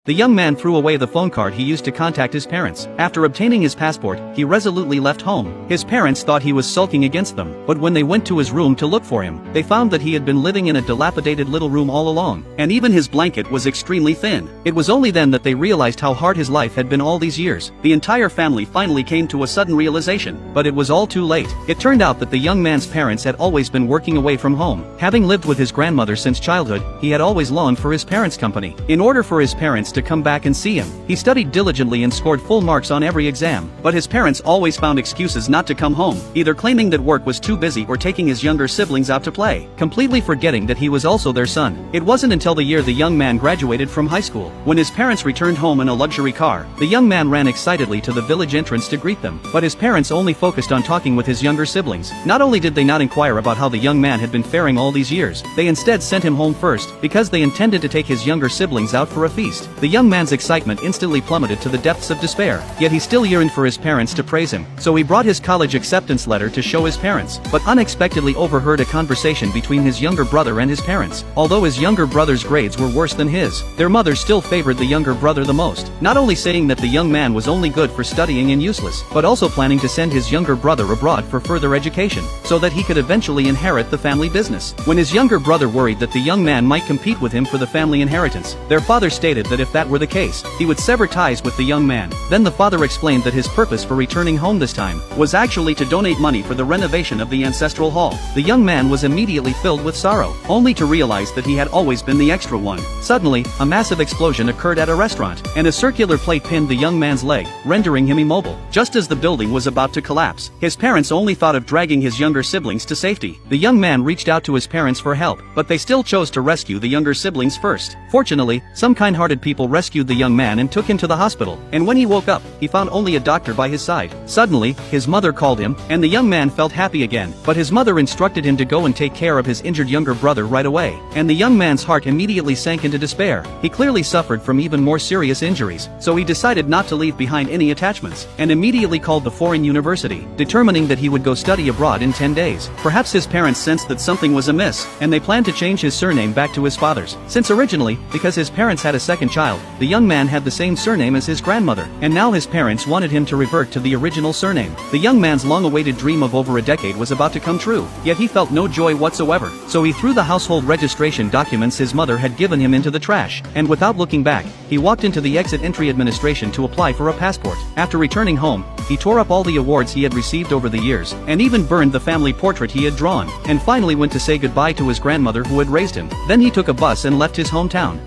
The young man threw away the phone card he used to contact his parents. After obtaining his passport, he resolutely left home. His parents thought he was sulking against them, but when they went to his room to look for him, they found that he had been living in a dilapidated little room all along, and even his blanket was extremely thin. It was only then that they realized how hard his life had been all these years. The entire family finally came to a sudden realization, but it was all too late. It turned out that the young man's parents had always been working away from home. Having lived with his grandmother since childhood, he had always longed for his parents' company. In order for his parents to come back and see him, he studied diligently and scored full marks on every exam. But his parents always found excuses not to come home, either claiming that work was too busy or taking his younger siblings out to play, completely forgetting that he was also their son. It wasn't until the year the young man graduated from high school, when his parents returned home in a luxury car, the young man ran excitedly to the village entrance to greet them. But his parents only focused on talking with his younger siblings. Not only did they not inquire about how the young man had been faring all these years, they instead sent him home first, because they intended to take his younger siblings out for a feast. The young man's excitement instantly plummeted to the depths of despair, yet he still yearned for his parents to praise him, so he brought his college acceptance letter to show his parents, but unexpectedly overheard a conversation between his younger brother and his parents. Although his younger brother's grades were worse than his, their mother still favored the younger brother the most, not only saying that the young man was only good for studying and useless, but also planning to send his younger brother abroad for further education, so that he could eventually inherit the family business. When his younger brother worried that the young man might compete with him for the family inheritance, their father stated that if that were the case, he would sever ties with the young man. Then the father explained that his purpose for returning home this time was actually to donate money for the renovation of the ancestral hall. The young man was immediately filled with sorrow, only to realize that he had always been the extra one. Suddenly, a massive explosion occurred at a restaurant, and a circular plate pinned the young man's leg, rendering him immobile. Just as the building was about to collapse, his parents only thought of dragging his younger siblings to safety. The young man reached out to his parents for help, but they still chose to rescue the younger siblings first. Fortunately, some kind-hearted people rescued the young man and took him to the hospital, and when he woke up, he found only a doctor by his side. Suddenly, his mother called him, and the young man felt happy again, but his mother instructed him to go and take care of his injured younger brother right away, and the young man's heart immediately sank into despair. He clearly suffered from even more serious injuries, so he decided not to leave behind any attachments, and immediately called the foreign university, determining that he would go study abroad in 10 days. Perhaps his parents sensed that something was amiss, and they planned to change his surname back to his father's, since originally, because his parents had a second child, the young man had the same surname as his grandmother, and now his parents wanted him to revert to the original surname. The young man's long-awaited dream of over a decade was about to come true, yet he felt no joy whatsoever, so he threw the household registration documents his mother had given him into the trash, and without looking back, he walked into the exit entry administration to apply for a passport. After returning home, he tore up all the awards he had received over the years, and even burned the family portrait he had drawn, and finally went to say goodbye to his grandmother who had raised him. Then he took a bus and left his hometown.